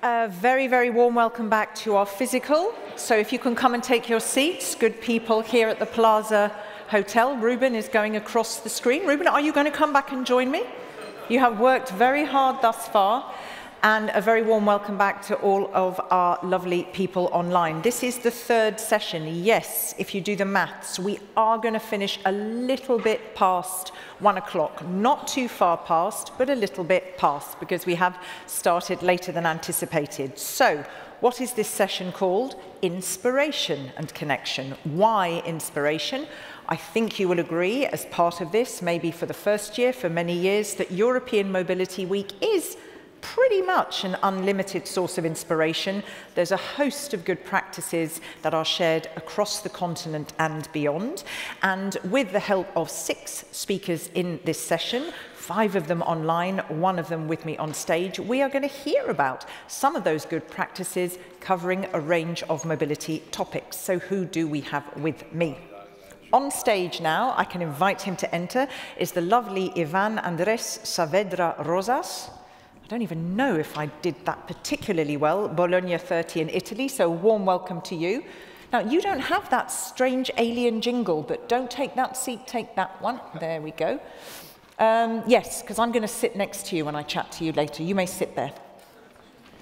A very, very warm welcome back to our physical. So if you can come and take your seats, good people here at the Plaza Hotel. Ruben is going across the screen. Ruben, are you going to come back and join me? You have worked very hard thus far. And a very warm welcome back to all of our lovely people online. This is the third session. Yes, if you do the maths, we are going to finish a little bit past 1 o'clock. Not too far past, but a little bit past, because we have started later than anticipated. So, what is this session called? Inspiration and connection. Why inspiration? I think you will agree, as part of this, maybe for the first year, for many years, that European Mobility Week is pretty much an unlimited source of inspiration. There's a host of good practices that are shared across the continent and beyond. And with the help of 6 speakers in this session, 5 of them online, 1 of them with me on stage, we are going to hear about some of those good practices covering a range of mobility topics. So who do we have with me? On stage now, I can invite him to enter, is the lovely Ivan Andrés Saavedra Rosas. I don't even know if I did that particularly well, Bologna 30 in Italy, so warm welcome to you. Now, you don't have that strange alien jingle, but don't take that seat, take that one. There we go. Yes, because I'm going to sit next to you when I chat to you later. You may sit there.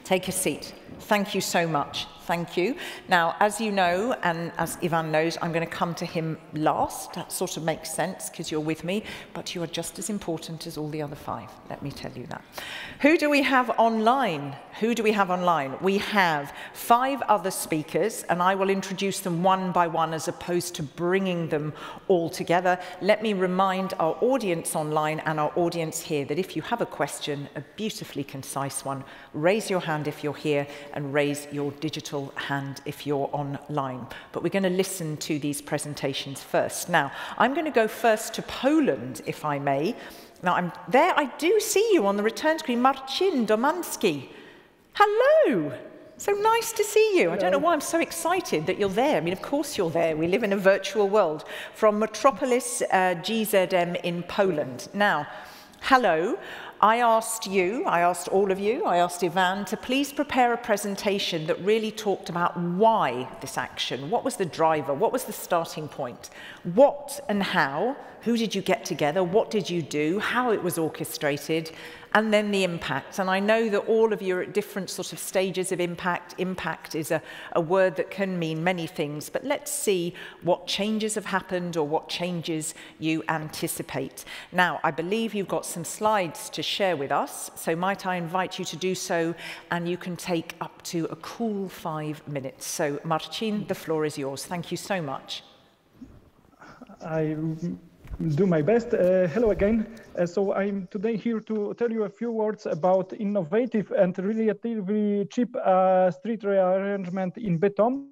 Take a seat. Thank you so much. Thank you. Now, as you know, and as Ivan knows, I'm going to come to him last. That sort of makes sense because you're with me, but you are just as important as all the other 5. Let me tell you that. Who do we have online? Who do we have online? We have 5 other speakers, and I will introduce them one by one as opposed to bringing them all together. Let me remind our audience online and our audience here that if you have a question, a beautifully concise one, raise your hand if you're here and raise your digital hand if you're online. But we're going to listen to these presentations first. Now, I'm going to go first to Poland, if I may. Now, I'm there. I do see you on the return screen. Marcin, Domański. Hello. So nice to see you. Hello. I don't know why I'm so excited that you're there. I mean, of course you're there. We live in a virtual world. From Metropolis, GZM in Poland. Now, hello. I asked all of you, I asked Ivan to please prepare a presentation that really talked about why this action, what was the driver, what was the starting point, what and how, who did you get together, what did you do, how it was orchestrated, and then the impact. And I know that all of you are at different sort of stages of impact. Impact is a word that can mean many things, but let's see what changes have happened or what changes you anticipate. Now, I believe you've got some slides to share with us, so might I invite you to do so, and you can take up to a cool 5 minutes. So, Marcin, the floor is yours. Thank you so much. I do my best. Hello again. So I'm today here to tell you a few words about innovative and relatively cheap street rearrangement in Benidorm.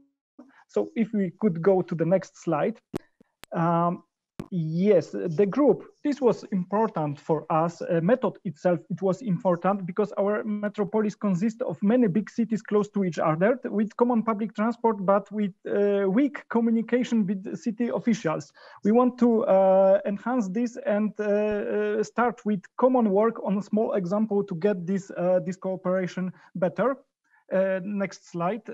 So if we could go to the next slide. Yes, the group, this was important for us. Method itself, it was important because our Metropolis consists of many big cities close to each other with common public transport, but with weak communication with city officials. We want to enhance this and start with common work on a small example to get this cooperation better. Next slide.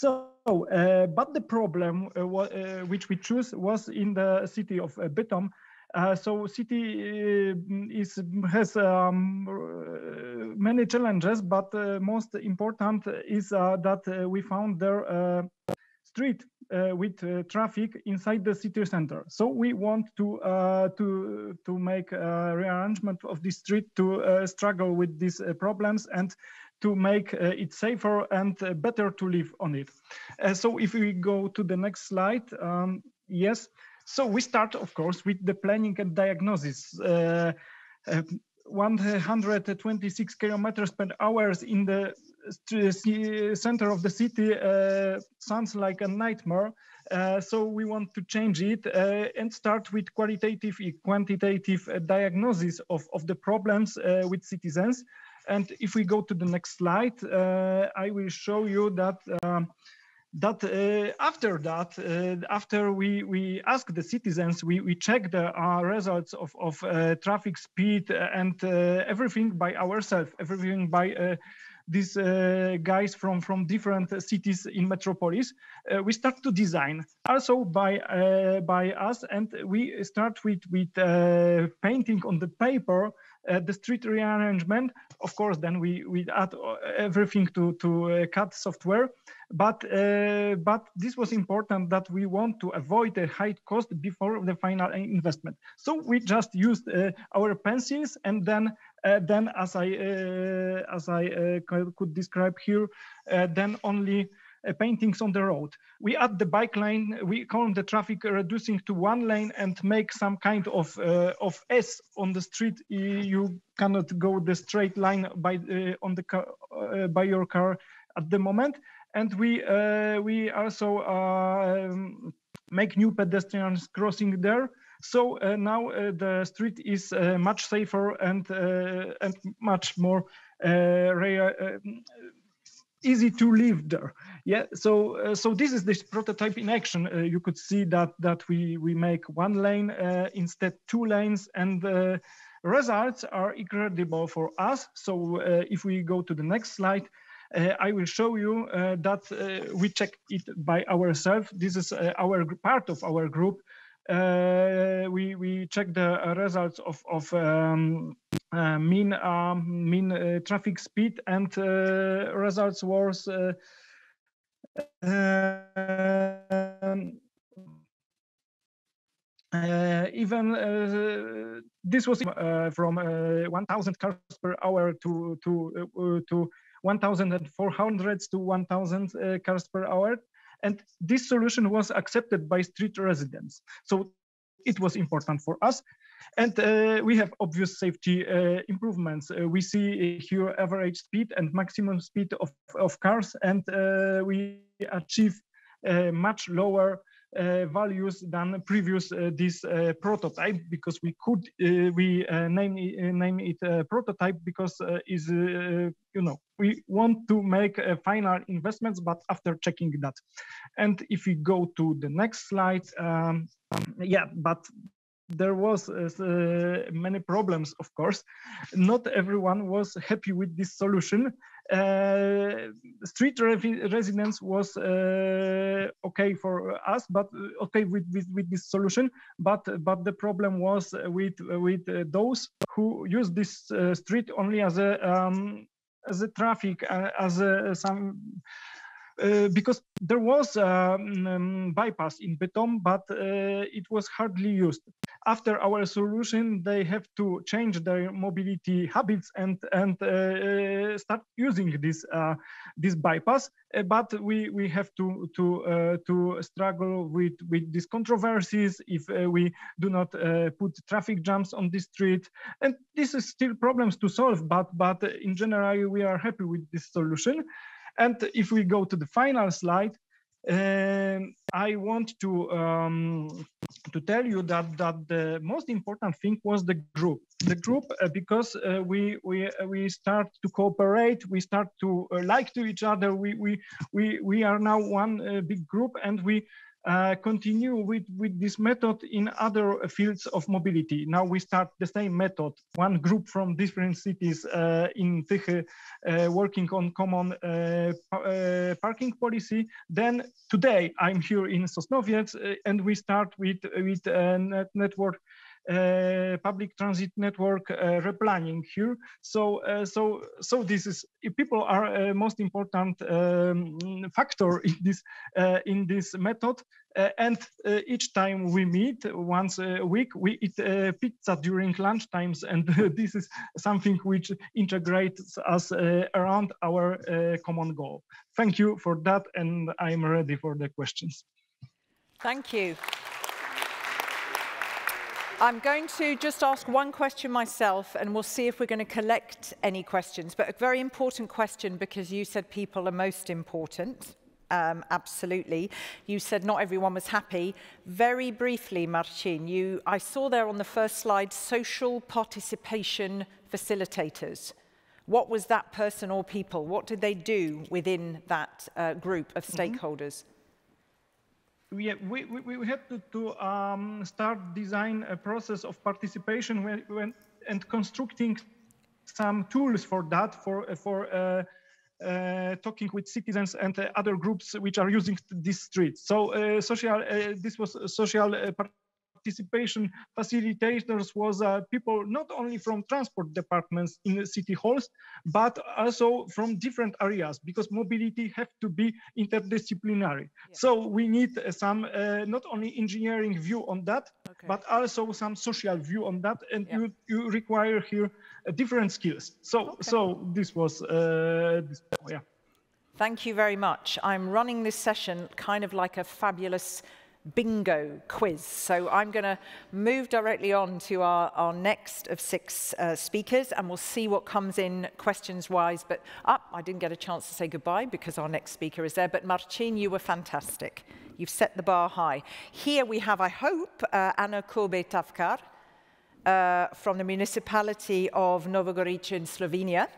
But the problem which we choose was in the city of Benidorm. So city has many challenges, but most important is that we found their street with traffic inside the city center. So we want to make a rearrangement of the street to struggle with these problems and to make it safer and better to live on it. So if we go to the next slide, yes. So we start, of course, with the planning and diagnosis. 126 kilometers per hour in the center of the city sounds like a nightmare. So we want to change it and start with qualitative and quantitative diagnosis of the problems with citizens. And if we go to the next slide, I will show you that that after that, after we ask the citizens, we check the results of traffic speed and everything by ourselves, everything by these guys from different cities in Metropolis. We start to design also by us, and we start with painting on the paper the street rearrangement. Of course, then we add everything to CAD software. But this was important that we want to avoid a high cost before the final investment. So we just used our pencils, and then as I could describe here, then only paintings on the road. We add the bike lane, we count the traffic reducing to one lane and make some kind of S on the street. You cannot go the straight line by your car at the moment. And we also make new pedestrians crossing there. So now the street is much safer and much more easy to live there. Yeah. So this is this prototype in action. You could see that we make one lane instead two lanes, and the results are incredible for us. So if we go to the next slide. I will show you that we check it by ourselves. This is our part of our group. We check the results of mean traffic speed, and results was this was from 1,000 cars per hour to 1,400 to 1,000 cars per hour. And this solution was accepted by street residents. So it was important for us. And we have obvious safety improvements. We see here average speed and maximum speed of cars, and we achieve much lower values than previous this prototype, because we could name it a prototype because is we want to make final investments, but after checking that. And if we go to the next slide, but there was many problems, of course. Not everyone was happy with this solution. Street residents was okay for us, but okay with this solution. But the problem was with those who use this street only as a traffic, because there was a bypass in Bytom, but it was hardly used. After our solution, they have to change their mobility habits and start using this bypass. But we have to struggle with these controversies if we do not put traffic jams on the street. And this is still problems to solve, but in general, we are happy with this solution. And if we go to the final slide, I want to tell you that the most important thing was the group. The group, because we start to cooperate, we start to like to each other. We are now one big group, and we continue with this method in other fields of mobility. Now we start the same method, one group from different cities in Tychy, working on common parking policy. Then today I'm here in Sosnowiec, and we start with network, public transit network replanning here. So this is, people are most important factor in this method. And each time we meet once a week, we eat pizza during lunch times, and this is something which integrates us around our common goal. Thank you for that, and I'm ready for the questions. Thank you. I'm going to just ask one question myself, and we'll see if we're going to collect any questions. But a very important question, because you said people are most important. Absolutely. You said not everyone was happy. Very briefly, Marcin, I saw there on the first slide, social participation facilitators. What was that person or people? What did they do within that group of stakeholders? we had to start design a process of participation and constructing some tools for that, for talking with citizens and other groups which are using these streets. So this was social participation facilitators was people not only from transport departments in the city halls, but also from different areas, because mobility have to be interdisciplinary. Yeah. So we need some not only engineering view on that, but also some social view on that, and you require here different skills. So this was yeah. Thank you very much. I'm running this session kind of like a fabulous bingo quiz. So I'm going to move directly on to our next of 6 speakers, and we'll see what comes in questions-wise. But I didn't get a chance to say goodbye because our next speaker is there. But Marcin, you were fantastic. You've set the bar high. Here we have, I hope, Anna Tavčar from the Municipality of Nova Gorica in Slovenia.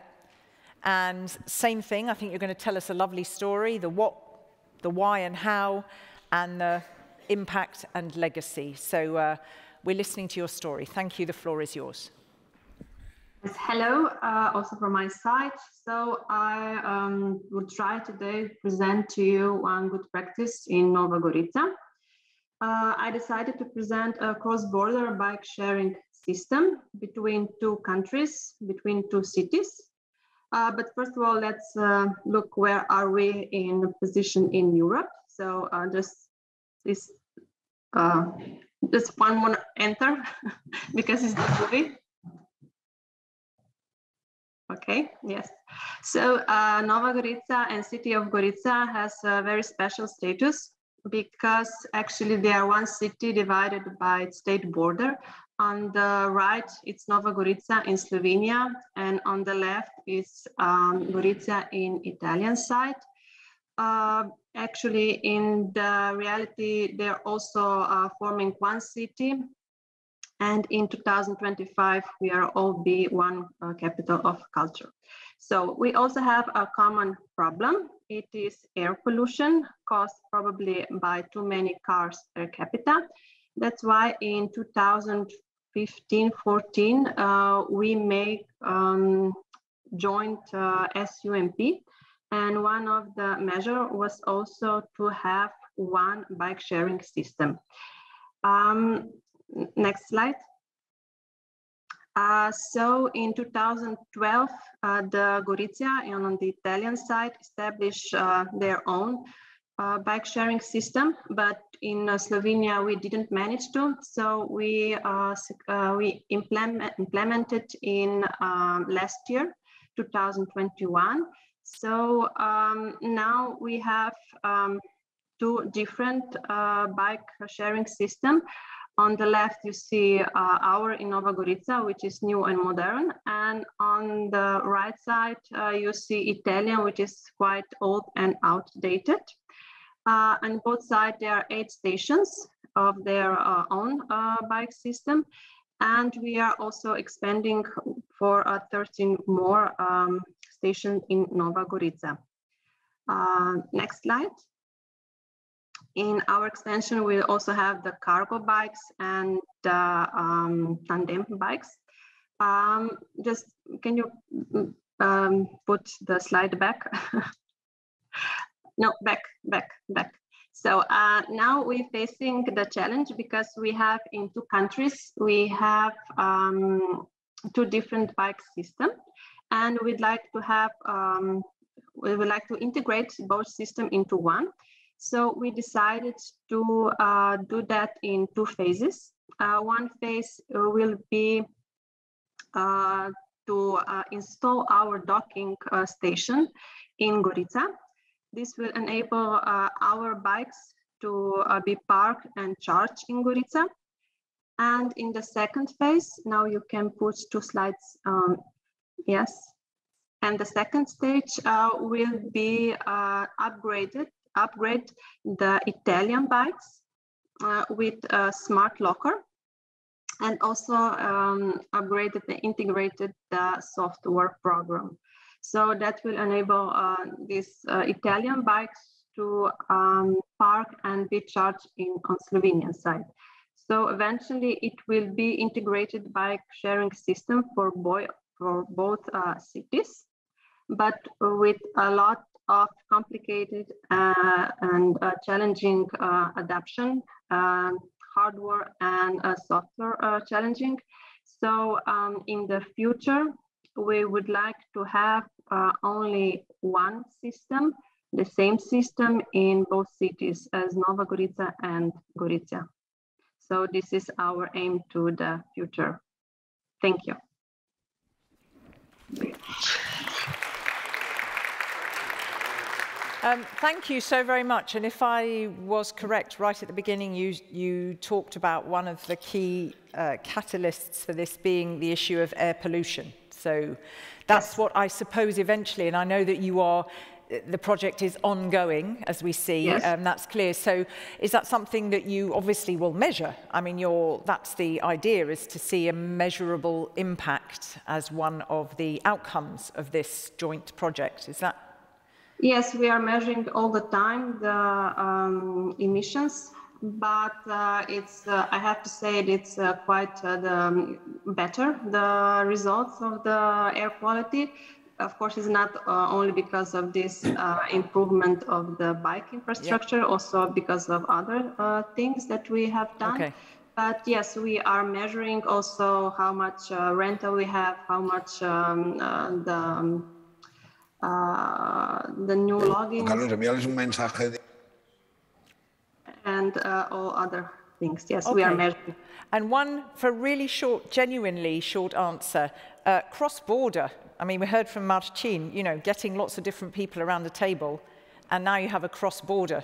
And same thing, I think you're going to tell us a lovely story, the what, the why and how, and the impact and legacy. So we're listening to your story. Thank you. The floor is yours. Yes, hello, also from my side. So I will try today to present to you one good practice in Nova Gorica. I decided to present a cross-border bike sharing system between 2 countries, between 2 cities. But first of all, let's look where are we in position in Europe. So just one more enter because it's the movie. Okay, yes. So Nova Gorica and city of Gorica has a very special status because actually they are one city divided by state border. On the right, it's Nova Gorica in Slovenia, and on the left is Gorica in Italian side. Actually, in the reality, they're also forming one city. And in 2025, we are all be one capital of culture. So we also have a common problem. It is air pollution caused probably by too many cars per capita. That's why in 2015-14, we make joint SUMP. And one of the measures was also to have one bike sharing system. Next slide. So in 2012, the Gorica on the Italian side established their own bike sharing system, but in Slovenia we didn't manage to. So we implemented in last year, 2021. So now we have 2 different bike sharing systems. On the left, you see our in Nova Gorica, which is new and modern. And on the right side, you see Italian, which is quite old and outdated. On both sides, there are 8 stations of their own bike system. And we are also expanding for 13 more stations in Nova Gorica. Next slide. In our extension, we also have the cargo bikes and tandem bikes. Just can you put the slide back? No, back. So now we're facing the challenge because we have in 2 countries, we have 2 different bike systems, and we'd like to have, we would like to integrate both systems into one. So we decided to do that in 2 phases. One phase will be to install our docking station in Gorica. This will enable our bikes to be parked and charged in Gorica. And in the second phase, now you can put 2 slides, yes. And the second stage will be upgrade the Italian bikes with a smart locker, and also upgraded the integrated software program. So that will enable these Italian bikes to park and be charged on Slovenian side. So eventually it will be integrated bike sharing system for both cities, but with a lot of complicated and challenging adaptation, hardware and software challenging. So in the future, we would like to have only one system, the same system in both cities as Nova Gorica and Gorica. So this is our aim to the future. Thank you. Thank you so very much. And if I was correct, right at the beginning, you talked about one of the key catalysts for this being the issue of air pollution. So that's what I suppose eventually, and I know that the project is ongoing, as we see, that's clear. So is that something that you obviously will measure? I mean, that's the idea, is to see a measurable impact as one of the outcomes of this joint project. Is that? Yes, we are measuring all the time the emissions, but it's I have to say it's quite better, the results of the air quality. Of course, it's not only because of this improvement of the bike infrastructure, also because of other things that we have done. Okay. But yes, we are measuring also how much rental we have, how much the new logins and all other things. Yes, we are measuring. And one for really short, genuinely short answer, cross-border. I mean, we heard from Marcin, you know, getting lots of different people around the table, and now you have a cross-border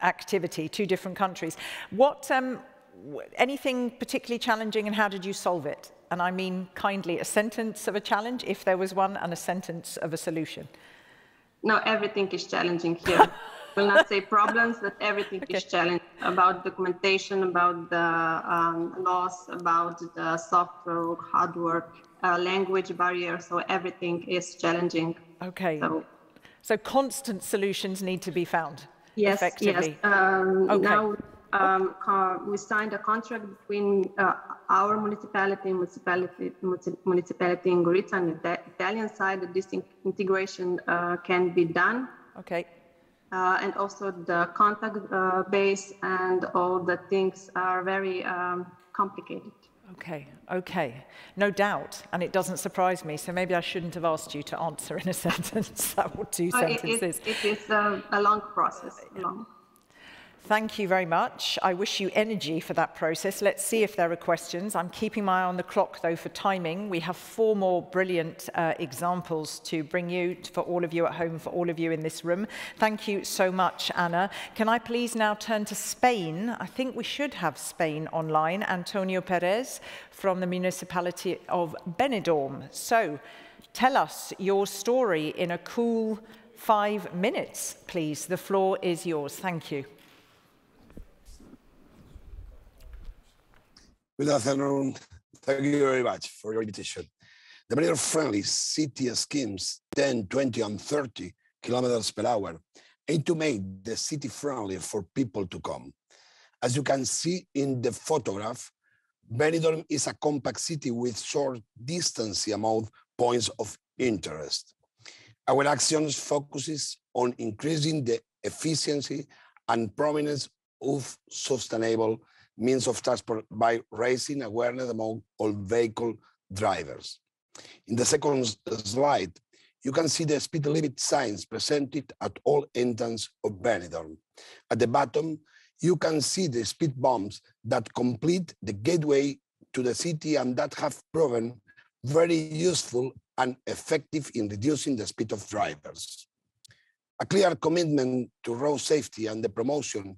activity, 2 different countries. What, anything particularly challenging, and how did you solve it? And I mean kindly, a sentence of a challenge, if there was one, and a sentence of a solution. No, everything is challenging here. I will not say problems, but everything is challenging, about documentation, about the laws, about the software, hardware, language barrier. So everything is challenging. Okay. So constant solutions need to be found. Yes, effectively. Yes. Now we signed a contract between our municipality and municipality in Gorica on the Italian side, that this integration can be done. Okay. And also the contact base and all the things are very complicated. Okay, okay. No doubt, and it doesn't surprise me, so maybe I shouldn't have asked you to answer in a sentence, or 2 sentences. It is a long process, long. Thank you very much. I wish you energy for that process. Let's see if there are questions. I'm keeping my eye on the clock, though, for timing. We have 4 more brilliant examples to bring you, for all of you at home, for all of you in this room. Thank you so much, Anna. Can I please now turn to Spain? I think we should have Spain online. Antonio Pérez from the Municipality of Benidorm. So tell us your story in a cool 5 minutes, please. The floor is yours. Thank you. Good afternoon. Thank you very much for your invitation. The Benidorm-friendly city schemes 10, 20, and 30 kilometers per hour aim to make the city friendly for people to come. As you can see in the photograph, Benidorm is a compact city with short distance among points of interest. Our actions focuses on increasing the efficiency and prominence of sustainable means of transport by raising awareness among all vehicle drivers. In the second slide, you can see the speed limit signs presented at all entrances of Benidorm. At the bottom, you can see the speed bumps that complete the gateway to the city and that have proven very useful and effective in reducing the speed of drivers. A clear commitment to road safety and the promotion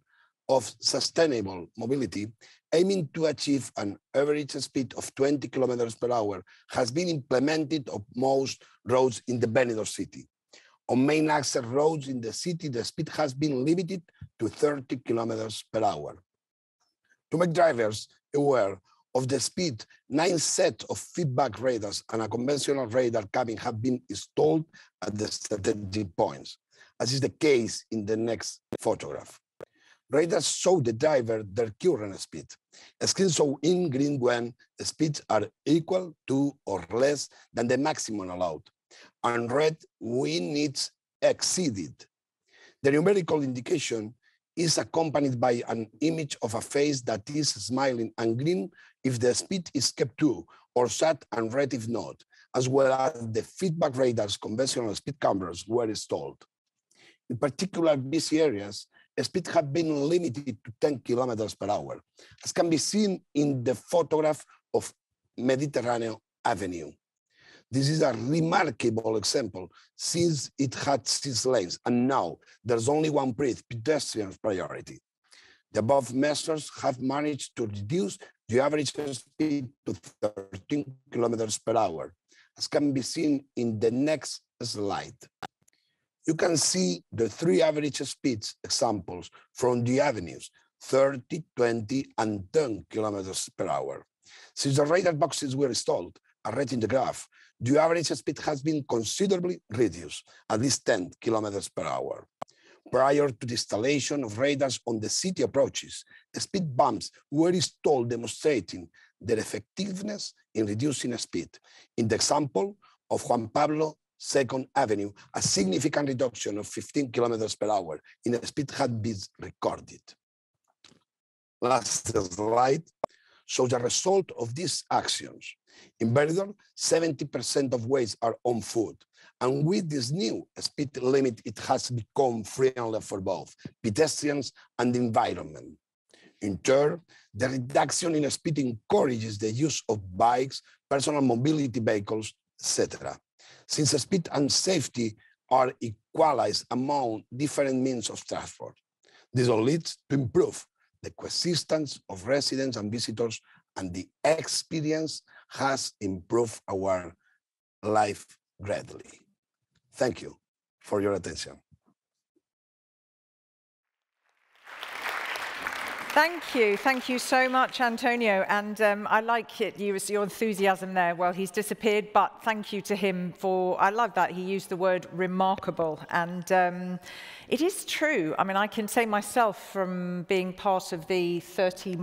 of sustainable mobility, aiming to achieve an average speed of 20 kilometers per hour, has been implemented on most roads in the Benidorm city. On main access roads in the city, the speed has been limited to 30 kilometers per hour. To make drivers aware of the speed, 9 sets of feedback radars and a conventional radar cabin have been installed at the strategic points. as is the case in the next photograph. Radars show the driver their current speed. Screens show in green when the speeds are equal to or less than the maximum allowed, and red when it's exceeded. The numerical indication is accompanied by an image of a face that is smiling, and green if the speed is kept to or set, and red if not, as well as the feedback radars conventional speed cameras were installed. In particular, busy areas, speed have been limited to 10 kilometers per hour, as can be seen in the photograph of Mediterranean Avenue. This is a remarkable example since it had 6 lanes, and now there's only one pedestrian priority. The above measures have managed to reduce the average speed to 13 kilometers per hour, as can be seen in the next slide. You can see the 3 average speeds examples from the avenues, 30, 20, and 10 kilometers per hour. Since the radar boxes were installed, as read in the graph, the average speed has been considerably reduced, at least 10 kilometers per hour. Prior to the installation of radars on the city approaches, speed bumps were installed demonstrating their effectiveness in reducing speed. In the example of Juan Pablo II Avenue, a significant reduction of 15 kilometers per hour in speed had been recorded. Last slide shows the result of these actions. In Benidorm, 70% of ways are on foot, and with this new speed limit, it has become friendly for both pedestrians and the environment. In turn, the reduction in speed encourages the use of bikes, personal mobility vehicles, etc. Since speed and safety are equalized among different means of transport, this all leads to improve the coexistence of residents and visitors, and the experience has improved our life greatly. Thank you for your attention. Thank you so much, Antonio. And I like it, your enthusiasm there. Well, he's disappeared, but thank you to him for, I love that he used the word remarkable. And it is true. I mean, I can say myself from being part of the 30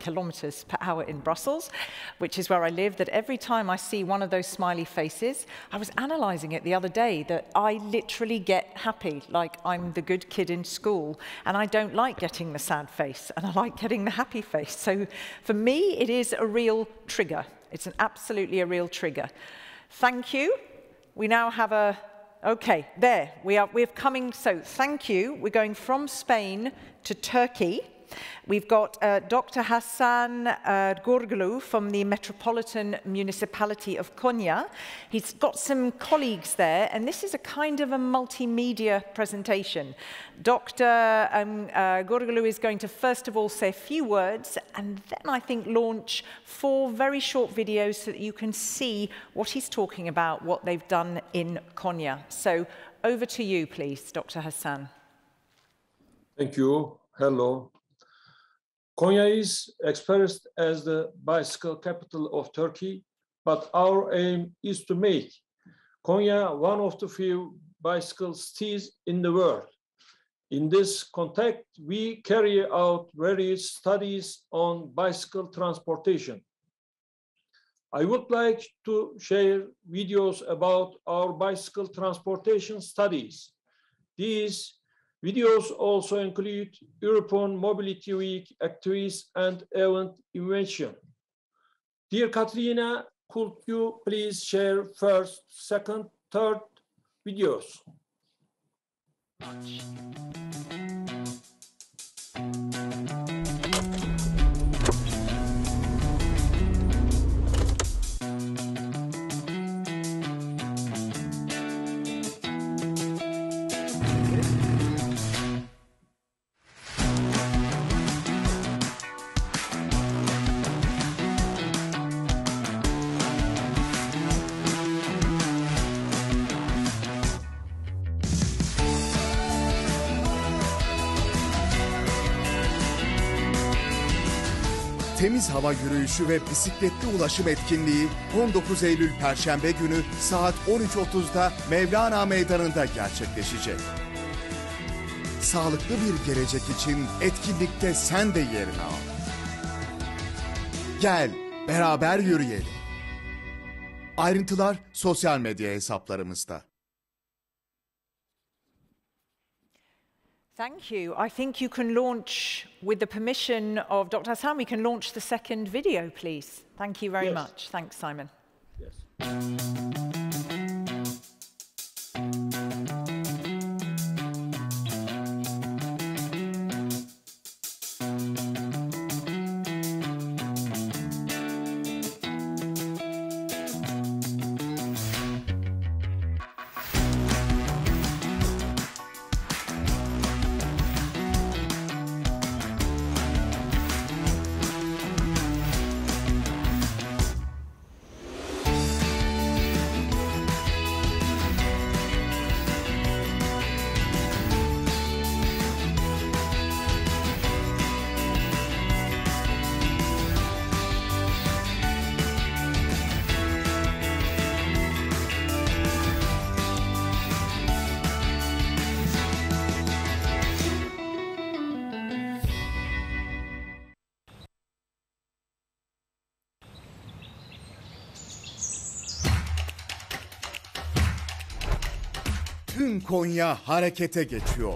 kilometers per hour in Brussels, which is where I live, that every time I see one of those smiley faces, I was analysing it the other day, that I literally get happy, like I'm the good kid in school, and I don't like getting the sad face. And I like getting the happy face. So for me, it is a real trigger. It's absolutely a real trigger. Thank you. We now have a, okay, there, we're coming, so thank you. We're going from Spain to Turkey. We've got Dr. Hasan Görgülü from the Metropolitan Municipality of Konya. He's got some colleagues there, and this is a kind of a multimedia presentation. Dr. Görgülü is going to first of all say a few words, and then I think launch 4 very short videos so that you can see what he's talking about, what they've done in Konya. So over to you, please, Dr. Hasan. Thank you. Hello. Konya is expressed as the bicycle capital of Turkey, but our aim is to make Konya one of the few bicycle cities in the world. In this context, we carry out various studies on bicycle transportation. I would like to share videos about our bicycle transportation studies. These videos also include European Mobility Week activities and event invention. Dear Katrina, could you please share first, second, third videos? Temiz hava yürüyüşü ve bisikletli ulaşım etkinliği 19 Eylül Perşembe günü saat 13.30'da Mevlana Meydanı'nda gerçekleşecek. Sağlıklı bir gelecek için etkinlikte sen de yerini al. Gel, beraber yürüyelim. Ayrıntılar sosyal medya hesaplarımızda. Thank you. I think you can launch, with the permission of Dr. Hasan, we can launch the second video, please. Thank you very much. Thanks, Simon. Yes. Tüm Konya harekete geçiyor.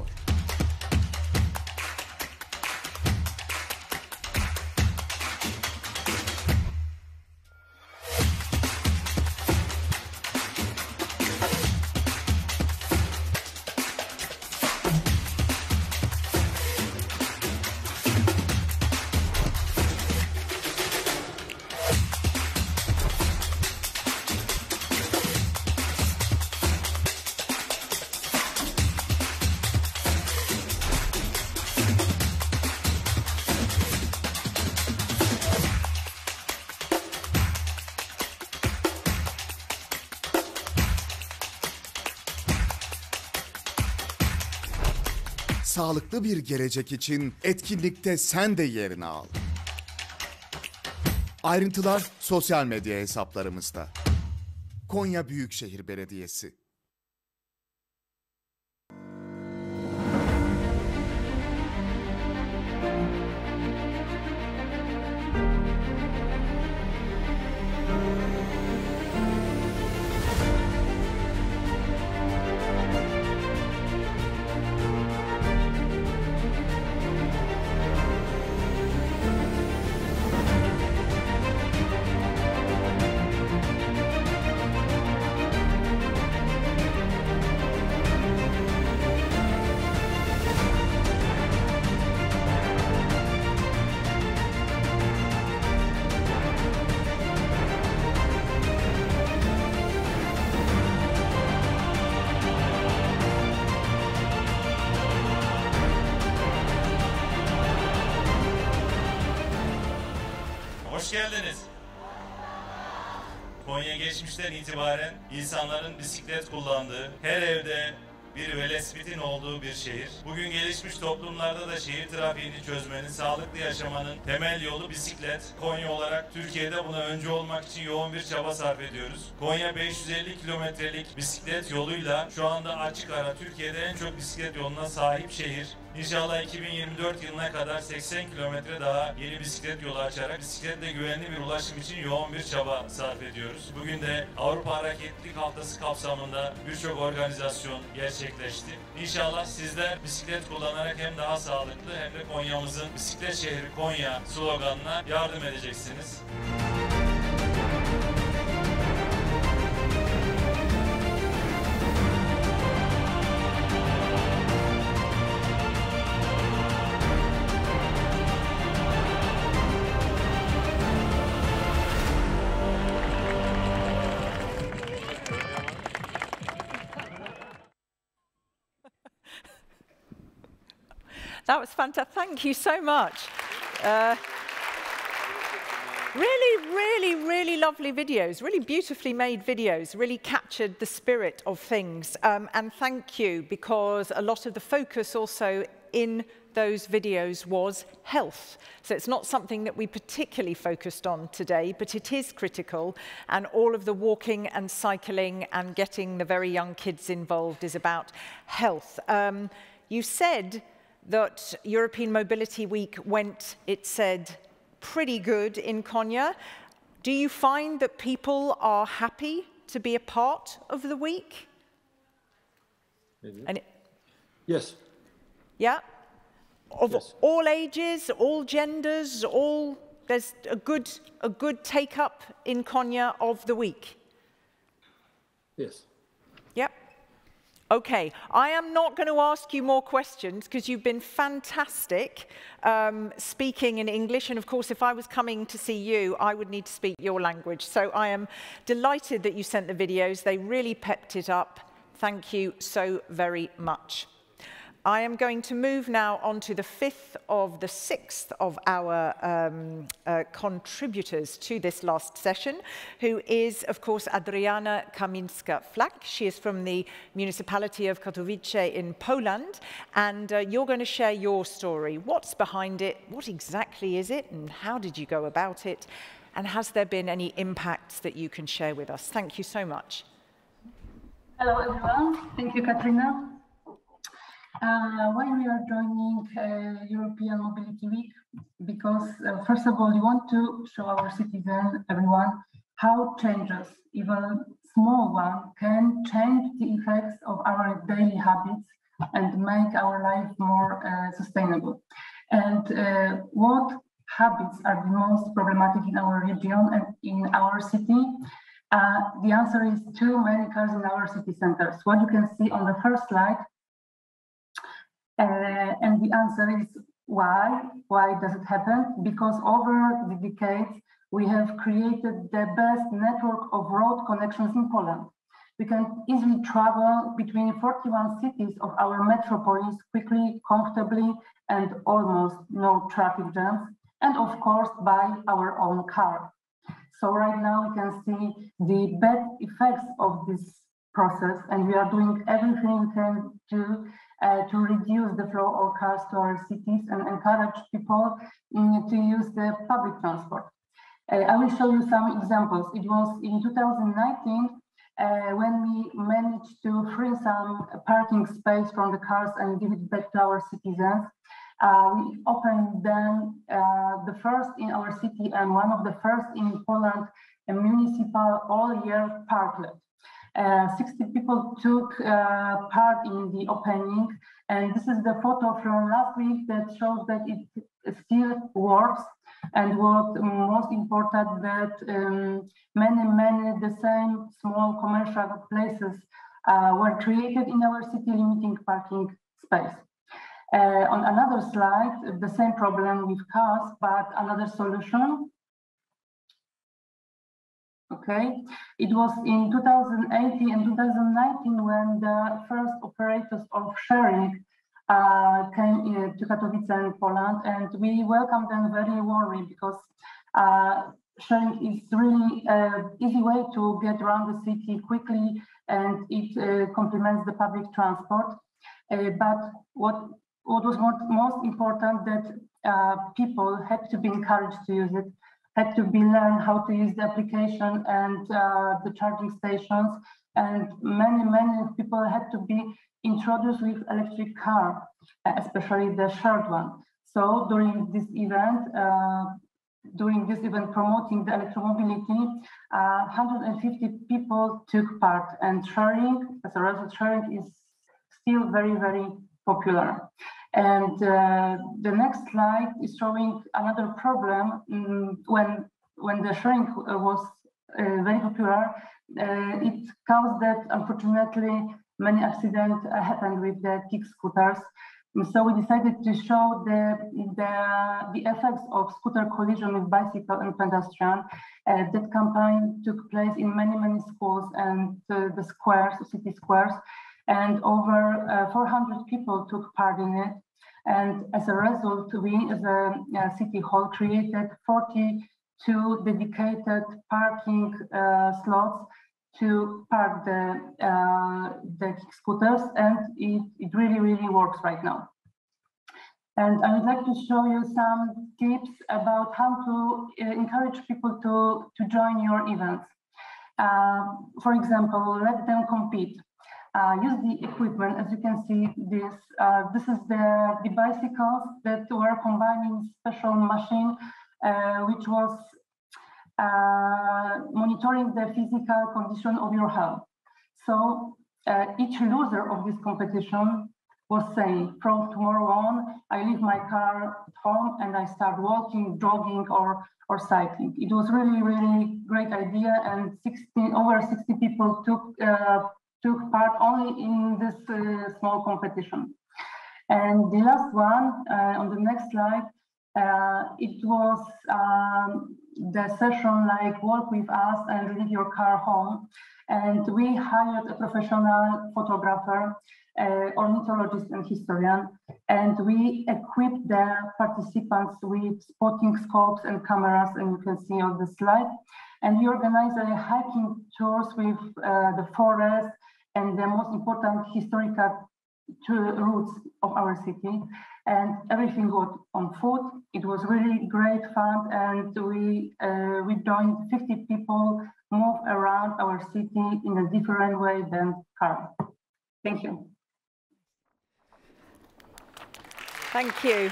Sağlıklı bir gelecek için etkinlikte sen de yerini al. Ayrıntılar sosyal medya hesaplarımızda. Konya Büyükşehir Belediyesi. Hoş geldiniz. Konya geçmişten itibaren insanların bisiklet kullandığı, her evde bir velosipedin olduğu bir şehir. Bugün gelişmiş toplumlarda da şehir trafiğini çözmenin, sağlıklı yaşamanın temel yolu bisiklet. Konya olarak Türkiye'de buna öncü olmak için yoğun bir çaba sarf ediyoruz. Konya 550 kilometrelik bisiklet yoluyla şu anda açık ara Türkiye'de en çok bisiklet yoluna sahip şehir. İnşallah 2024 yılına kadar 80 kilometre daha yeni bisiklet yolu açarak bisikletle güvenli bir ulaşım için yoğun bir çaba sarf ediyoruz. Bugün de Avrupa Hareketlilik Haftası kapsamında birçok organizasyon gerçekleşti. İnşallah sizler bisiklet kullanarak hem daha sağlıklı hem de Konya'mızın bisiklet şehri Konya sloganına yardım edeceksiniz. That was fantastic. Thank you so much. Really lovely videos, really beautifully made videos, really captured the spirit of things. And thank you, because a lot of the focus also in those videos was health. So it's not something that we particularly focused on today, but it is critical. And all of the walking and cycling and getting the very young kids involved is about health. You said that European Mobility Week went, it said, pretty good in Konya. Do you find that people are happy to be a part of the week? And yes. Yeah? Of Yes. all ages, all genders, there's a good take-up in Konya of the week? Yes. Yep. Okay, I am not going to ask you more questions because you've been fantastic speaking in English. And of course, if I was coming to see you, I would need to speak your language. So I am delighted that you sent the videos. They really pepped it up. Thank you so very much. I am going to move now on to the fifth of the sixth of our contributors to this last session, who is, of course, Adriana Kamińska-Flak. She is from the Municipality of Katowice in Poland, and you're going to share your story. What's behind it? What exactly is it? And how did you go about it? And has there been any impacts that you can share with us? Thank you so much. Hello, everyone. Thank you, Katrina. Why we are joining European Mobility Week? Because first of all, we want to show our citizens, everyone, how changes, even small one, can change the effects of our daily habits and make our life more sustainable. And what habits are the most problematic in our region and in our city? The answer is too many cars in our city centers. What you can see on the first slide. And the answer is why? Why does it happen? Because over the decades, we have created the best network of road connections in Poland. We can easily travel between 41 cities of our metropolis quickly, comfortably, and almost no traffic jams, and of course by our own car. So right now we can see the bad effects of this process, and we are doing everything we can do to reduce the flow of cars to our cities and encourage people to use the public transport. I will show you some examples. It was in 2019 when we managed to free some parking space from the cars and give it back to our citizens. We opened then the first in our city and one of the first in Poland, a municipal all-year parklet. 60 people took part in the opening, and this is the photo from last week that shows that it still works. And what most important, that many the same small commercial places were created in our city, limiting parking space. On another slide, the same problem with cars, but another solution. Okay, it was in 2018 and 2019 when the first operators of sharing came to Katowice in Poland, and we welcomed them very warmly because sharing is really an easy way to get around the city quickly, and it complements the public transport. But what was most important, that people had to be encouraged to use it, had to be learned how to use the application and the charging stations, and many people had to be introduced with electric car, especially the shared one. So during this event promoting the electromobility, 150 people took part, and sharing, as a result, sharing is still very popular. And the next slide is showing another problem. When the sharing was very popular, it caused that, unfortunately, many accidents happened with the kick scooters. So we decided to show the effects of scooter collision with bicycle and pedestrian. That campaign took place in many schools and the squares, city squares, and over 400 people took part in it. And as a result, we as a city hall created 42 dedicated parking slots to park the scooters, and it really works right now. And I would like to show you some tips about how to encourage people to join your events. For example, let them compete. use the equipment. As you can see, this is the bicycles that were combining special machine, which was monitoring the physical condition of your health. So each loser of this competition was saying, from tomorrow on, I leave my car at home and I start walking, jogging, or cycling. It was really, really great idea, and over 60 people took part only in this small competition. And the last one, on the next slide, it was the session like walk with us and leave your car home. And we hired a professional photographer, ornithologist and historian, and we equipped the participants with spotting scopes and cameras, and you can see on the slide. And we organized a hiking tours with the forest and the most important historical routes of our city, and everything was on foot. It was really great fun, and we joined 50 people, move around our city in a different way than car. Thank you. Thank you.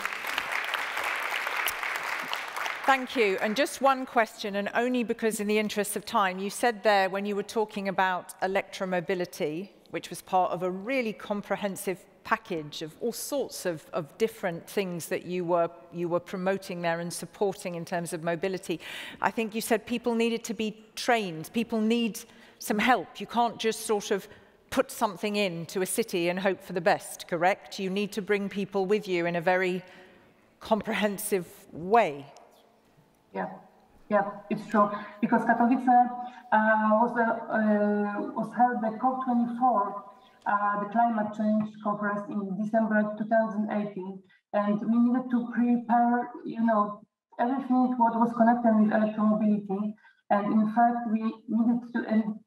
Thank you. And just one question, and only because in the interest of time, you said there when you were talking about electromobility, which was part of a really comprehensive package of all sorts of different things that you were promoting there and supporting in terms of mobility. I think you said people needed to be trained. People need some help. You can't just sort of put something into a city and hope for the best, correct? You need to bring people with you in a very comprehensive way. Yeah, it's true. Because Katowice was held the COP24, the climate change conference in December 2018, and we needed to prepare, everything what was connected with electromobility. And in fact, we needed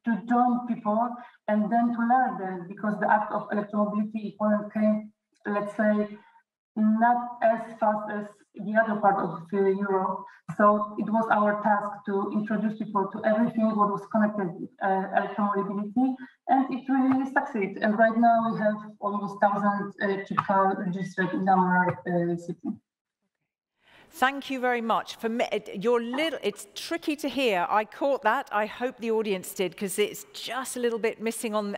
to join people and then to learn them, because the act of electromobility in Poland came, let's say, not as fast as the other part of Europe. So it was our task to introduce people to everything what was connected with electromobility, and it really succeeded. And right now we have almost 1,000 electric cars registered in our city. Thank you very much. For me, it's tricky to hear. I caught that. I hope the audience did, because it's just a little bit missing on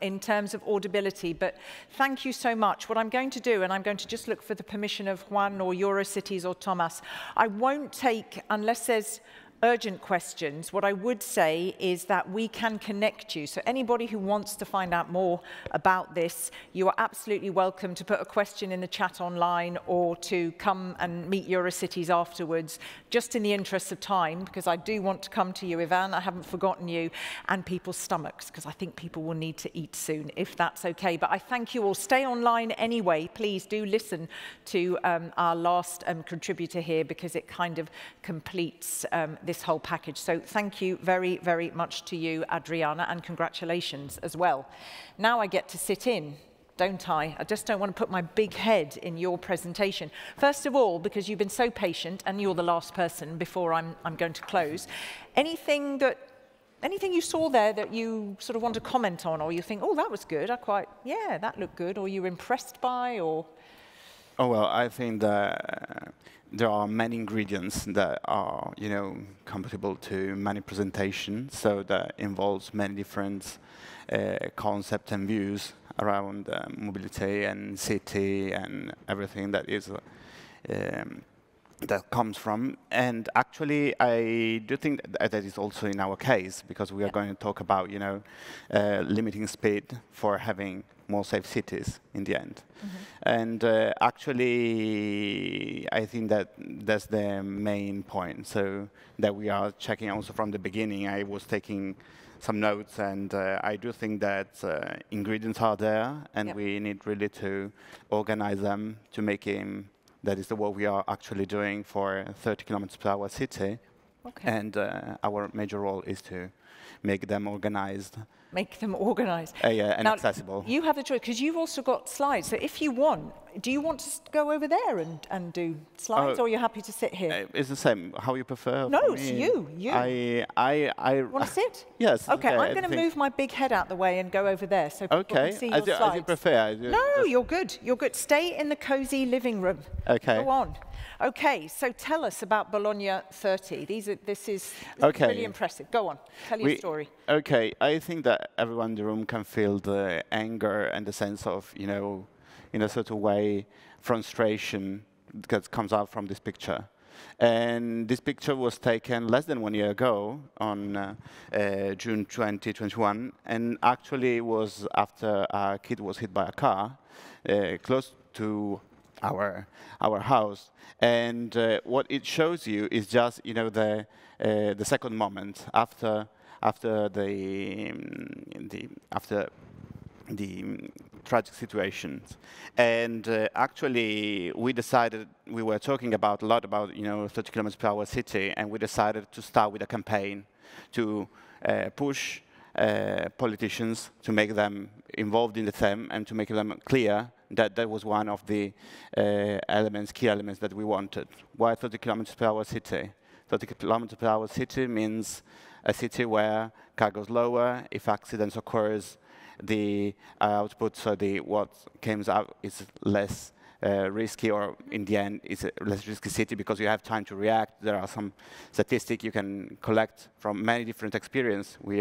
in terms of audibility. But thank you so much. What I'm going to do, and I'm going to just look for the permission of Juan or Eurocities or Thomas. I won't take, unless there's urgent questions, what I would say is that we can connect you. So anybody who wants to find out more about this, you are absolutely welcome to put a question in the chat online or to come and meet Eurocities afterwards, just in the interest of time, because I do want to come to you, Ivan, I haven't forgotten you, and people's stomachs, because I think people will need to eat soon, if that's okay. But I thank you all. Stay online anyway. Please do listen to our last contributor here, because it kind of completes this whole package. So thank you very, very much to you, Adriana, and congratulations as well. Now I get to sit in, don't I? I just don't want to put my big head in your presentation. First of all, because you've been so patient, and you're the last person before I'm going to close, anything you saw there that you sort of want to comment on, or you think, oh, that was good, yeah, that looked good, or you're impressed by, or? Oh, well, I think that there are many ingredients that are, compatible to many presentations, so that involves many different concepts and views around mobility and city and everything that is that comes from. And actually, I do think that is also in our case, because we are going to talk about, limiting speed for having more safe cities in the end. And actually, I think that that's the main point. So that we are checking also from the beginning. I was taking some notes, and I do think that ingredients are there, and we need really to organize them to make that is what we are actually doing for a 30 km/h city. Okay. And our major role is to make them organized. Make them organized. Yeah, and now, accessible. You have the choice, because you've also got slides. So if you want, do you want to go over there and do slides, or are you happy to sit here? It's the same. How you prefer? No, it's you. I want to sit? Yes. Okay, I'm going to move my big head out the way and go over there so people can see your slides. As you prefer. No, you're good. You're good. Stay in the cozy living room. Okay. Go on. Okay, so tell us about Bologna 30. This is really impressive. Go on. Tell your story. Okay, I think that everyone in the room can feel the anger and the sense of, in a sort of way, frustration that comes out from this picture. And this picture was taken less than 1 year ago, on June 2021, and actually was after a kid was hit by a car close to our house. And what it shows you is just, the second moment after the tragic situations. And actually, we decided, we were talking a lot about 30 kilometers per hour city, and we decided to start with a campaign to push politicians to make them involved in the theme and to make them clear that that was one of the key elements that we wanted. Why 30 kilometers per hour city? 30 kilometers per hour city means a city where car goes lower. If accidents occurs, the output, so what comes out is less risky, or in the end, it's a less risky city because you have time to react. There are some statistics you can collect from many different experiences we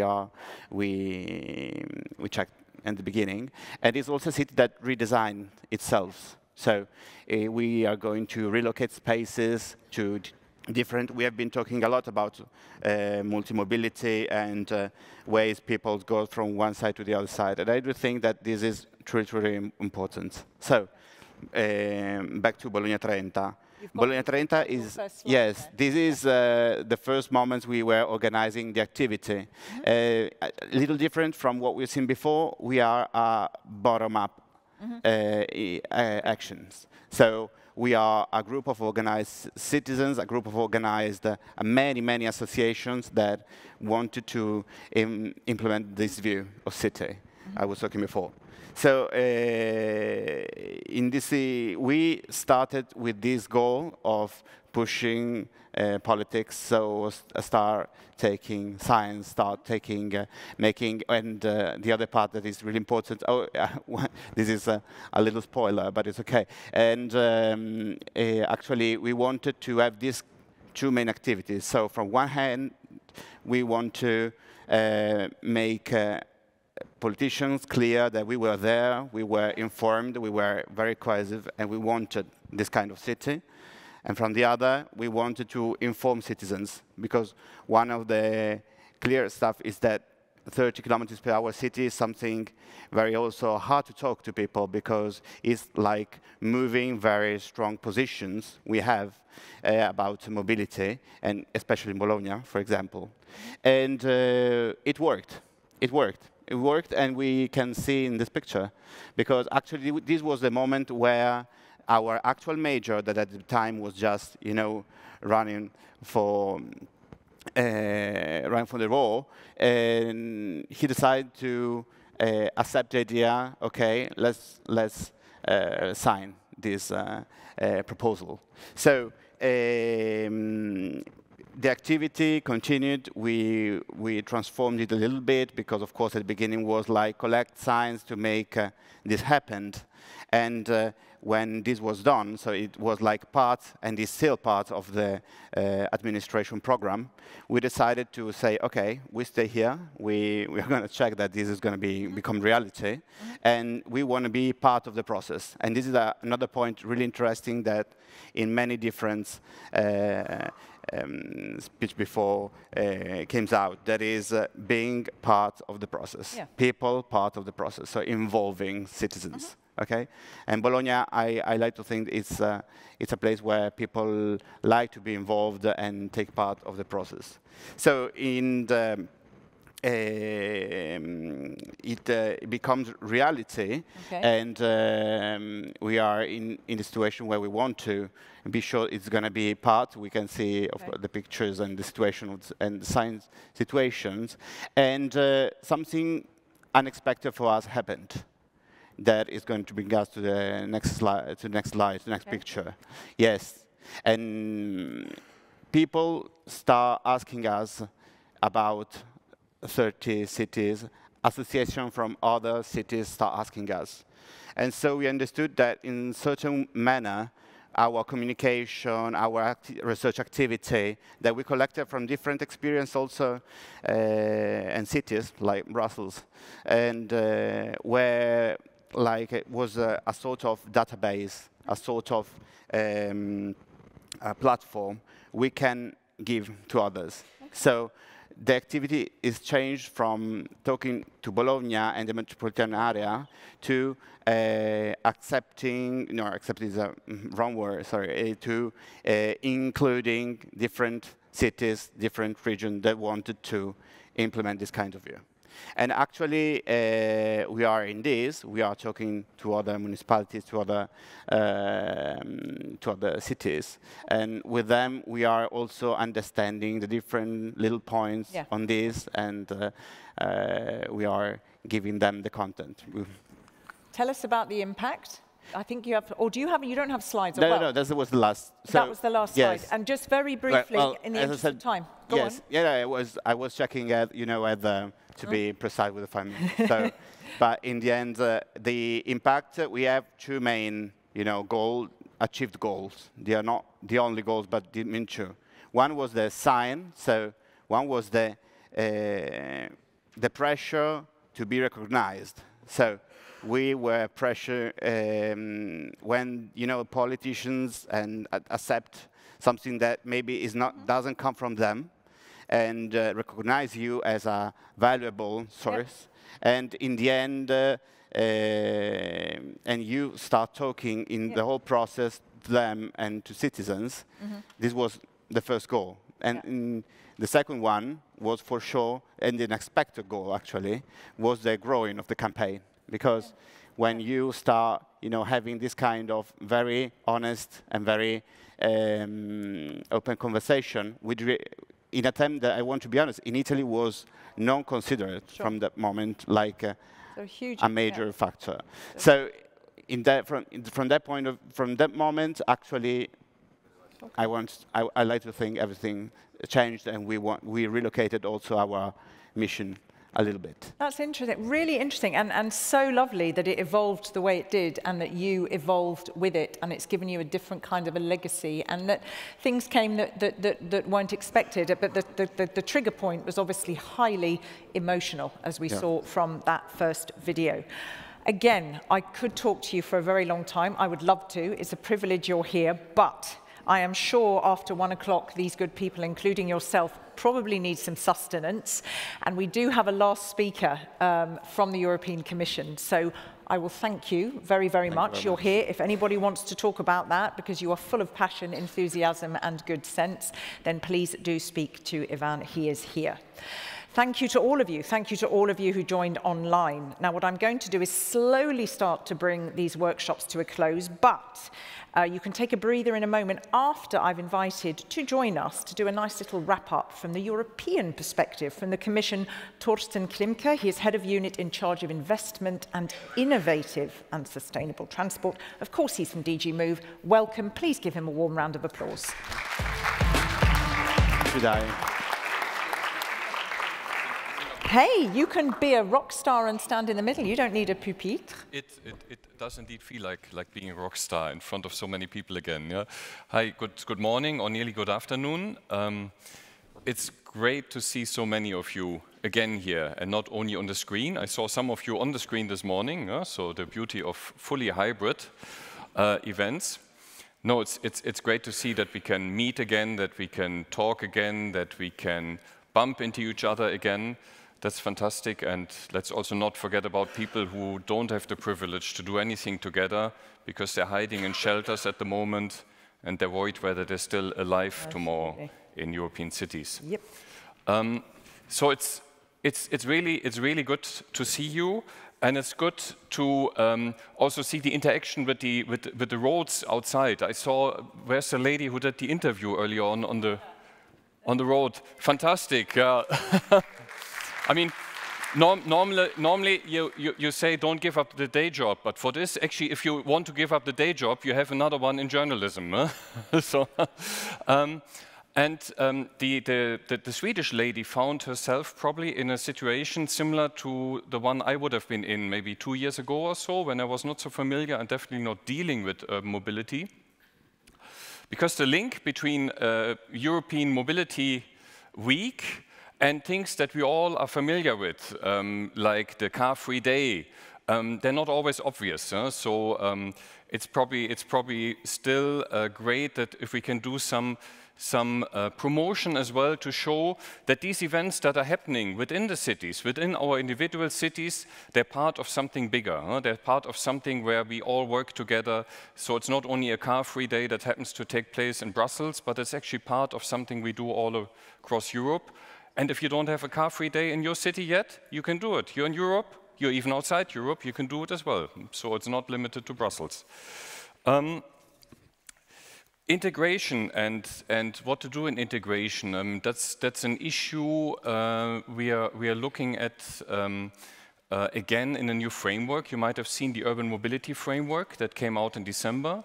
checked in the beginning. And it's also a city that redesigned itself. So we are going to relocate spaces to different. We have been talking a lot about multi-mobility and ways people go from one side to the other side. And I do think that this is truly important. So back to Bologna 30. Bologna 30 is, yes, this is the first moments we were organizing the activity. A little different from what we've seen before. We are bottom-up actions. So we are a group of organized citizens, a group of organized many associations that wanted to implement this view of city I was talking before. So in this, we started with this goal of pushing politics, so start taking science, start taking, making, and the other part that is really important, this is a little spoiler, but it's okay. And actually, we wanted to have these two main activities. So from one hand, we want to make politicians clear that we were there, we were informed, we were very cohesive, and we wanted this kind of city. And from the other, we wanted to inform citizens, because one of the clear stuff is that 30 kilometers per hour city is something very also hard to talk to people, because it's like moving very strong positions we have about mobility, and especially in Bologna, for example. And it worked. It worked. It worked, and we can see in this picture, because actually this was the moment where our actual major, that at the time was just, running for the role, and he decided to accept the idea. Okay, let's sign this proposal. So. The activity continued. We transformed it a little bit, because, of course, at the beginning was like collect signs to make this happen. And when this was done, so it was like part, and is still part of the administration program, we decided to say, okay, we stay here. We're going to check that this is going to become reality, and we want to be part of the process. And this is another point really interesting, that in many different speech before came out, that is being part of the process. Yeah. People part of the process, so involving citizens. Okay, and Bologna, I like to think it's a place where people like to be involved and take part of the process. So in the it becomes reality, and we are in the situation where we want to be sure it's going to be part. We can see of the pictures and the situations and the science situations, and something unexpected for us happened. That is going to bring us to the next slide, to the next picture. Yes, and people start asking us about 30 cities. Association from other cities start asking us. And so we understood that in certain manner, our communication, our research activity that we collected from different experience also and cities like Brussels, and where like it was a sort of database, a sort of a platform we can give to others. So the activity is changed from talking to Bologna and the metropolitan area to accepting is a wrong word, sorry, to including different cities, different regions that wanted to implement this kind of view. And actually, we are in this. We are talking to other municipalities, to other cities, and with them, we are also understanding the different little points on this, and we are giving them the content. Tell us about the impact. I think you have, or do you have? You don't have slides. No, that was the last. So that was the last slide. And just very briefly, in the interest of time, go on. Yeah, I was checking at to be precise with the 5 minutes. So, but in the end, the impact we have two main, achieved goals. They are not the only goals, but the main two. One was the sign. So one was the pressure to be recognized. So we were pressure when politicians and accept something that maybe is not doesn't come from them, and recognize you as a valuable source. And in the end, and you start talking in the whole process to them and to citizens. This was the first goal. And the second one was for sure, and the unexpected goal actually, was the growing of the campaign. Because when you start, having this kind of very honest and very open conversation, in a time that I want to be honest, in Italy was non-considered from that moment, like a major factor. So, from that moment, actually, I like to think everything changed, and we relocated also our mission a little bit. That's interesting, really interesting, and so lovely that it evolved the way it did, and that you evolved with it, and it's given you a different kind of a legacy, and that things came that weren't expected. But the trigger point was obviously highly emotional, as we saw from that first video. Again, I could talk to you for a very long time. I would love to. It's a privilege you're here, but I am sure after 1 o'clock, these good people, including yourself, probably need some sustenance. And we do have a last speaker from the European Commission. So I will thank you very, very much. You're here. If anybody wants to talk about that, because you are full of passion, enthusiasm, and good sense, then please do speak to Ivan. He is here. Thank you to all of you. Thank you to all of you who joined online. Now, what I'm going to do is slowly start to bring these workshops to a close, but you can take a breather in a moment after I've invited to join us to do a nice little wrap-up from the European perspective from the Commission, Torsten Klimke. He is Head of Unit in charge of Investment and Innovative and Sustainable Transport. Of course, he's from DG Move. Welcome. Please give him a warm round of applause. Hey, you can be a rock star and stand in the middle. You don't need a pupitre. It does indeed feel like being a rock star in front of so many people again. Yeah? Hi, good morning or nearly good afternoon. It's great to see so many of you again here, and not only on the screen. I saw some of you on the screen this morning, so the beauty of fully hybrid events. No, it's great to see that we can meet again, that we can talk again, that we can bump into each other again. That's fantastic, and let's also not forget about people who don't have the privilege to do anything together because they're hiding in shelters at the moment, and they're worried whether they're still alive tomorrow in European cities. Yep. So it's it's really good to see you, and it's good to also see the interaction with the roads outside. I saw, where's the lady who did the interview earlier on the road? Fantastic. I mean, normally you say don't give up the day job, but for this, actually, if you want to give up the day job, you have another one in journalism. So, the Swedish lady found herself probably in a situation similar to the one I would have been in maybe 2 years ago or so, when I was not so familiar and definitely not dealing with urban mobility. Because the link between European Mobility Week and things that we all are familiar with, like the car-free day, they're not always obvious. So it's probably still great that if we can do some promotion as well to show that these events that are happening within the cities, within our individual cities, they're part of something bigger. They're part of something where we all work together. So it's not only a car-free day that happens to take place in Brussels, but it's actually part of something we do all across Europe. And if you don't have a car-free day in your city yet, you can do it. You're in Europe, you're even outside Europe, you can do it as well. So it's not limited to Brussels. Integration and what to do in integration, that's an issue we are looking at again in a new framework. You might have seen the urban mobility framework that came out in December.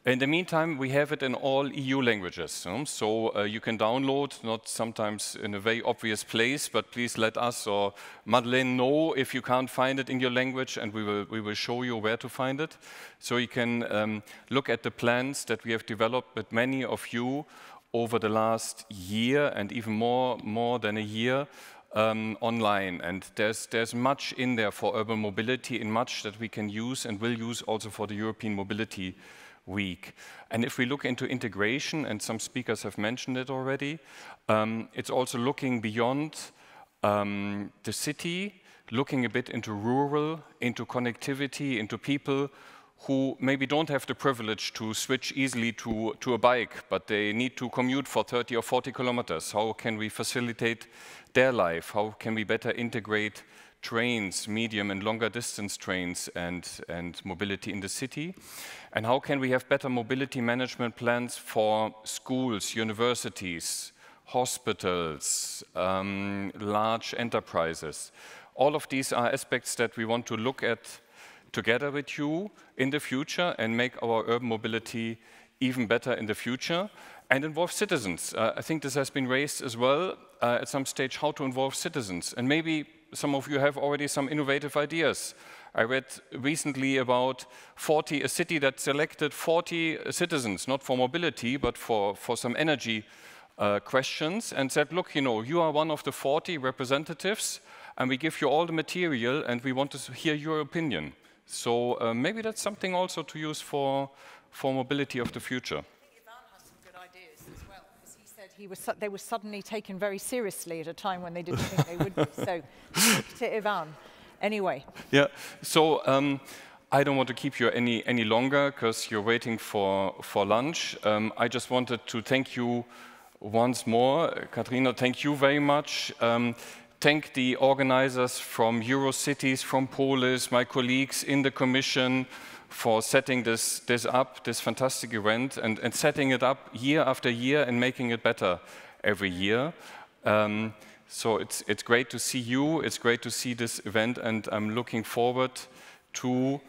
In the meantime, we have it in all EU languages, so you can download, not sometimes in a very obvious place, but please let us or Madeleine know if you can't find it in your language, and we will show you where to find it. So you can look at the plans that we have developed with many of you over the last year, and even more than a year, online. And there's much in there for urban mobility, and much that we can use and will use also for the European Mobility Week. And if we look into integration, and some speakers have mentioned it already, it's also looking beyond the city, looking a bit into rural, into connectivity, into people who maybe don't have the privilege to switch easily to a bike, but they need to commute for 30 or 40 kilometers. How can we facilitate their life? How can we better integrate trains, medium and longer distance trains, and mobility in the city? And how can we have better mobility management plans for schools, universities, hospitals, large enterprises? All of these are aspects that we want to look at together with you in the future and make our urban mobility even better in the future, and involve citizens. I think this has been raised as well at some stage, how to involve citizens. And maybe some of you have already some innovative ideas. I read recently about a city that selected 40 citizens, not for mobility, but for some energy questions, and said, look, you are one of the 40 representatives, and we give you all the material, and we want to hear your opinion. So maybe that's something also to use for mobility of the future. They were suddenly taken very seriously at a time when they didn't think they would be. So, to Ivan. Anyway. Yeah. So I don't want to keep you any longer because you're waiting for lunch. I just wanted to thank you once more, Katrina. Thank you very much. Thank the organizers from Eurocities, from Polis, my colleagues in the Commission, for setting this up, this fantastic event, and setting it up year after year and making it better every year. So it's great to see you, it's great to see this event, and I'm looking forward to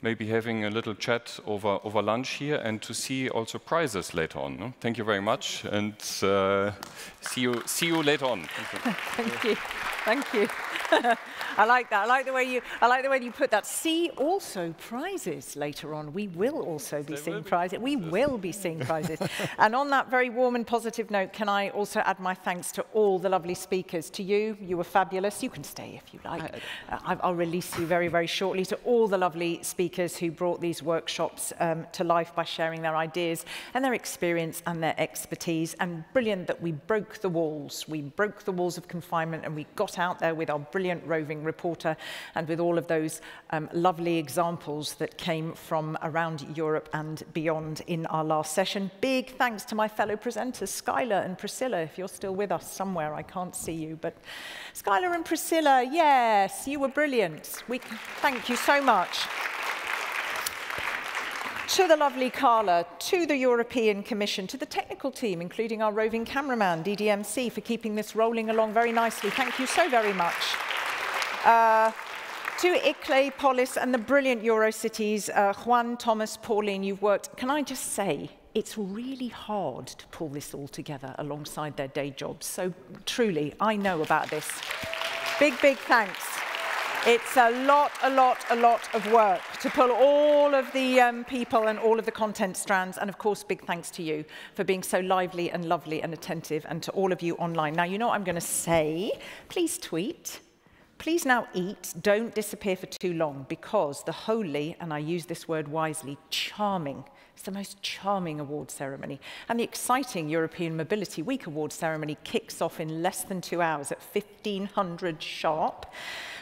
maybe having a little chat over lunch here and to see also prizes later on. No? Thank you very much, and see you later on. Thank you. Thank you. I like that. I like the way you put that. See also prizes later on. We will also be seeing prizes. We will be seeing prizes. And on that very warm and positive note, can I also add my thanks to all the lovely speakers. To you, you were fabulous. You can stay if you like. I'll release you very, very shortly. To all the lovely speakers who brought these workshops to life by sharing their ideas and their experience and their expertise. And brilliant that we broke the walls. We broke the walls of confinement and we got cut out there with our brilliant roving reporter and with all of those lovely examples that came from around Europe and beyond in our last session. Big thanks to my fellow presenters, Skylar and Priscilla, if you're still with us somewhere. I can't see you, but Skylar and Priscilla, yes, you were brilliant. Thank you so much. To the lovely Carla, to the European Commission, to the technical team, including our roving cameraman, DDMC, for keeping this rolling along very nicely. Thank you so very much. To ICLE, Polis, and the brilliant Eurocities, Juan, Thomas, Pauline, you've worked. Can I just say, it's really hard to pull this all together alongside their day jobs. So truly, I know about this. Big, big thanks. It's a lot of work to pull all of the people and all of the content strands. And of course, big thanks to you for being so lively and lovely and attentive, and to all of you online. Now, you know what I'm going to say. Please tweet. Please now eat. Don't disappear for too long, because the holy, and I use this word wisely, charming, it's the most charming award ceremony. And the exciting European Mobility Week award ceremony kicks off in less than 2 hours at 1500 sharp.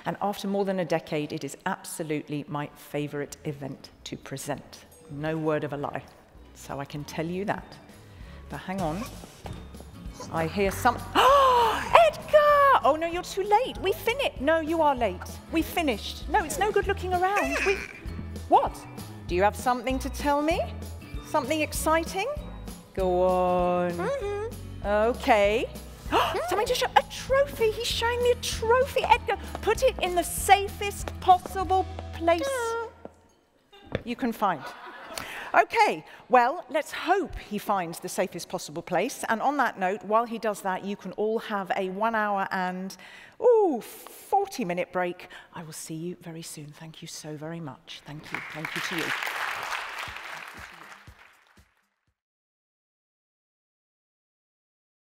And after more than a decade, it is absolutely my favorite event to present. No word of a lie. So I can tell you that. But hang on. I hear some... Oh, Edgar! Oh, no, you're too late. We finished. No, you are late. We finished. No, it's no good looking around. What? Do you have something to tell me? Something exciting? Go on. Okay. Something to show, a trophy. He's showing me a trophy. Edgar, put it in the safest possible place you can find. Okay, well, let's hope he finds the safest possible place. And on that note, while he does that, you can all have a 1 hour and 40-minute break. I will see you very soon. Thank you so very much. Thank you. Thank you to you.